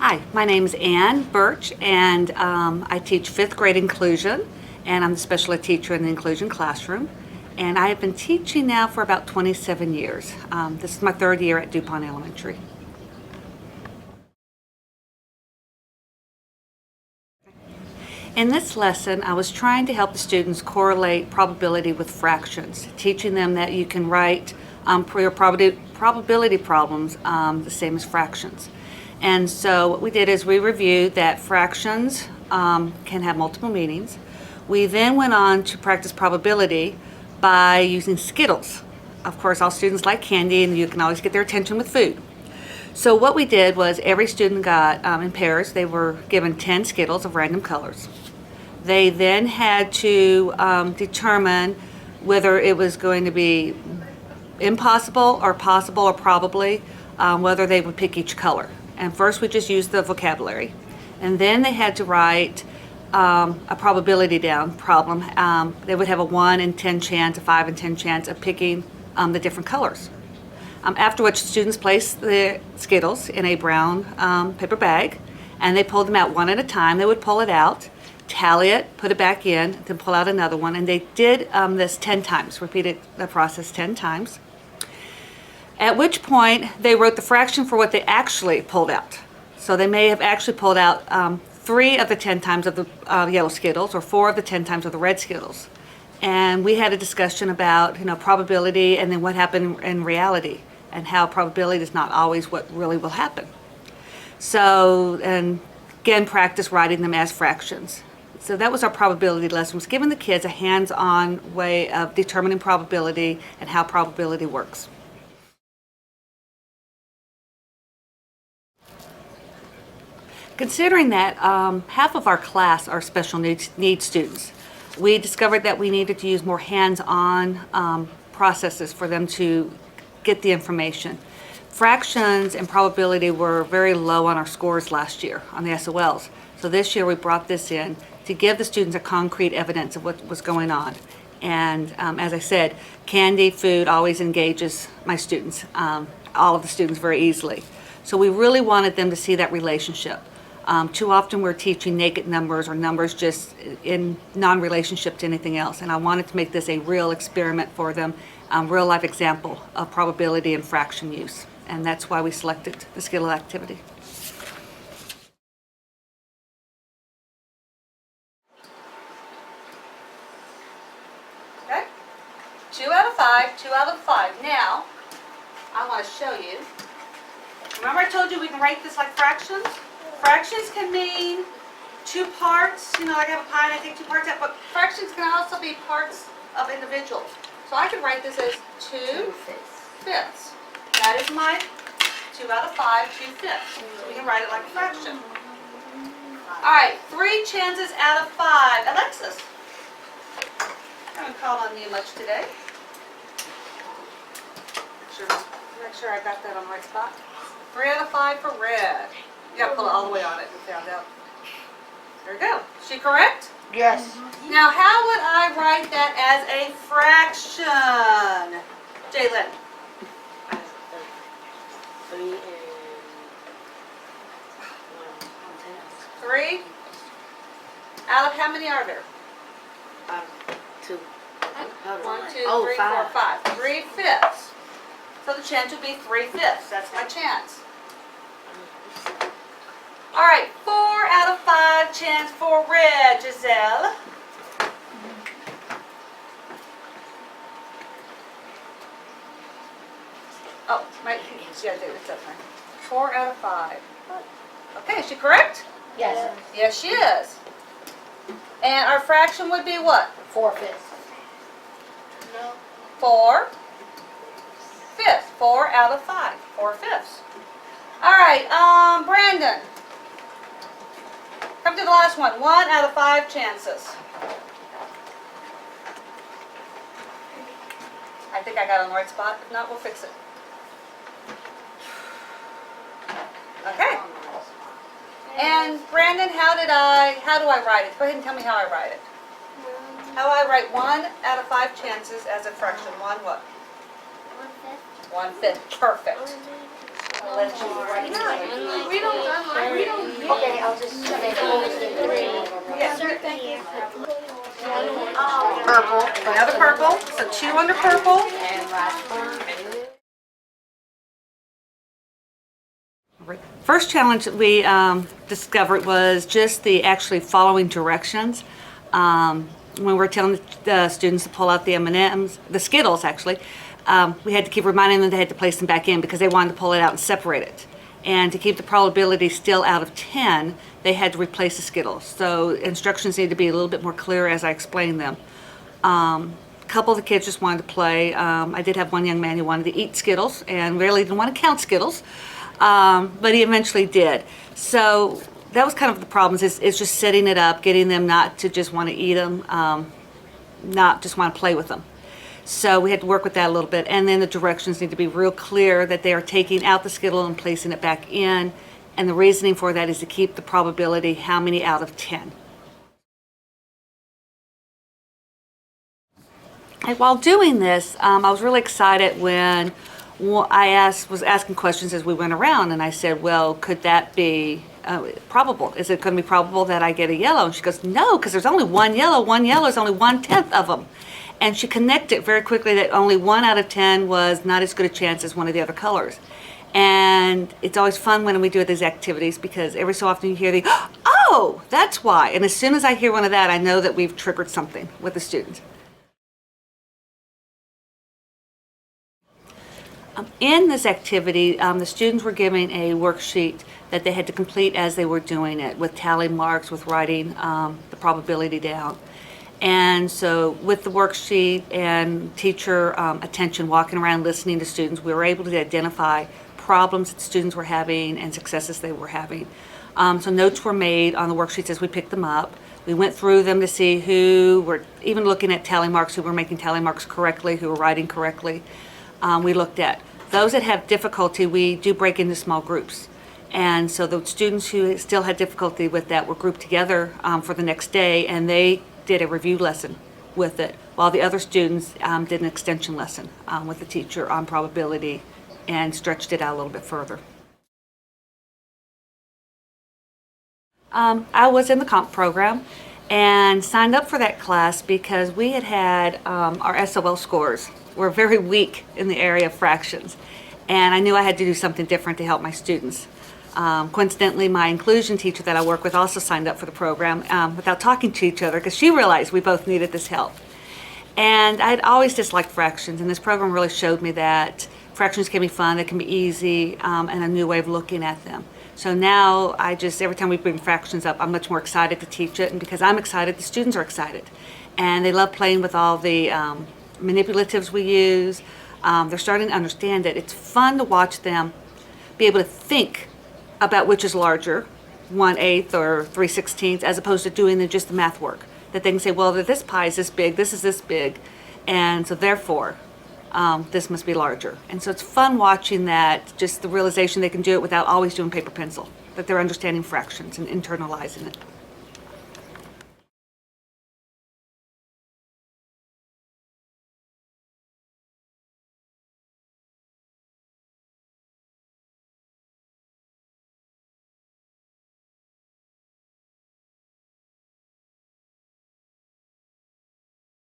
Hi, my name is Ann Birch, and I teach fifth grade inclusion, and I'm the special ed teacher in the inclusion classroom. And I have been teaching now for about 27 years. This is my third year at DuPont Elementary. In this lesson, I was trying to help the students correlate probability with fractions, teaching them that you can write your probability problems the same as fractions. And so what we did is we reviewed that fractions can have multiple meanings. We then went on to practice probability by using Skittles. Of course, all students like candy, and you can always get their attention with food. So what we did was every student got, in pairs, they were given 10 Skittles of random colors. They then had to determine whether it was going to be impossible or possible or probably, whether they would pick each color. And first we just used the vocabulary. And then they had to write a probability down problem. They would have a 1 in 10 chance, a 5 in 10 chance of picking the different colors. After which students placed the Skittles in a brown paper bag, and they pulled them out one at a time. They would pull it out, tally it, put it back in, then pull out another one. And they did this 10 times, repeated the process 10 times. At which point they wrote the fraction for what they actually pulled out. So they may have actually pulled out 3 of the 10 times of the yellow Skittles, or 4 of the 10 times of the red Skittles. And we had a discussion about probability and then what happened in reality, and how probability is not always what really will happen. So, and again, practice writing them as fractions. So that was our probability lesson, was giving the kids a hands-on way of determining probability and how probability works. Considering that half of our class are special needs students, we discovered that we needed to use more hands-on processes for them to get the information. Fractions and probability were very low on our scores last year on the SOLs. So this year we brought this in to give the students a concrete evidence of what was going on. And as I said, candy, food always engages my students, all of the students very easily. So we really wanted them to see that relationship. Too often we're teaching naked numbers or numbers just in non-relationship to anything else. And I wanted to make this a real experiment for them, real life example of probability and fraction use. And that's why we selected the Skittle activity. Okay, 2 out of 5, 2 out of 5. Now, I want to show you. Remember I told you we can write this like fractions? Fractions can mean 2 parts, like I have a pie and I take 2 parts out, but fractions can also be parts of individuals. So I can write this as 2 fifths. That is my 2 out of 5, 2 fifths. So we can write it like a fraction. All right, 3 chances out of 5. Alexis, I haven't called on you much today. Make sure I got that on the right spot. 3 out of 5 for red. You gotta pull it all the way on it, we found out. There we go. Is she correct? Yes. Now, how would I write that as a fraction? Jalen? 3 and 3? Out of how many are there? 2. 1, 2, Oh, 3, 4, 5. 3 fifths. So the chance would be 3 fifths. That's my chance. All right, 4 out of 5 chance for red, Giselle. Oh, right, yeah, it's up there. 4 out of 5. Okay, is she correct? Yes. Yes, she is. And our fraction would be what? 4 fifths. No. 4 fifths. 4 out of 5. 4 fifths. All right, Brandon. Come to the last one. 1 out of 5 chances. I think I got it on the right spot. If not, we'll fix it. Okay. And Brandon, how do I write it? Go ahead and tell me how I write it. How I write 1 out of 5 chances as a fraction. 1 what? 1/5. 1/5. Perfect. Okay, I'll just make purple. Another purple, so 2 under purple. And last one. First challenge that we discovered was just the actually following directions. When we're telling the students to pull out the M&Ms, the Skittles actually, we had to keep reminding them they had to place them back in because they wanted to pull it out and separate it. And to keep the probability still out of 10, they had to replace the Skittles. So instructions need to be a little bit more clear as I explain them. A couple of the kids just wanted to play. I did have one young man who wanted to eat Skittles and really didn't want to count Skittles. But he eventually did. So that was kind of the problem, is just setting it up, getting them not to just want to eat them, not just want to play with them. So we had to work with that a little bit. And then the directions need to be real clear that they are taking out the Skittle and placing it back in. And the reasoning for that is to keep the probability how many out of 10. And while doing this, I was really excited when I was asking questions as we went around, and I said, well, could that be probable? Is it going to be probable that I get a yellow? And she goes, no, because there's only one yellow. One yellow is only 1/10 of them. And she connected very quickly that only 1 out of 10 was not as good a chance as one of the other colors. And it's always fun when we do these activities because every so often you hear the, oh, that's why. And as soon as I hear one of that, I know that we've triggered something with the students. In this activity, the students were given a worksheet that they had to complete as they were doing it, with tally marks, with writing the probability down. And so with the worksheet and teacher attention, walking around listening to students, we were able to identify problems that students were having and successes they were having. So notes were made on the worksheets as we picked them up. We went through them to see who were, even looking at tally marks, who were making tally marks correctly, who were writing correctly. We looked at those that have difficulty. We do break into small groups. And so the students who still had difficulty with that were grouped together for the next day, and they did a review lesson with it, while the other students did an extension lesson with the teacher on probability and stretched it out a little bit further. I was in the comp program and signed up for that class because we had our SOL scores were very weak in the area of fractions, and I knew I had to do something different to help my students. Coincidentally, my inclusion teacher that I work with also signed up for the program without talking to each other because she realized we both needed this help. And I'd always disliked fractions, and this program really showed me that fractions can be fun, they can be easy, and a new way of looking at them. So now every time we bring fractions up, I'm much more excited to teach it, and because I'm excited, the students are excited. And they love playing with all the manipulatives we use. They're starting to understand it. It's fun to watch them be able to think about which is larger, 1/8 or 3/16, as opposed to doing just the math work. That they can say, well, this pie is this big, this is this big, and so therefore this must be larger. And so it's fun watching that, just the realization they can do it without always doing paper pencil, that they're understanding fractions and internalizing it.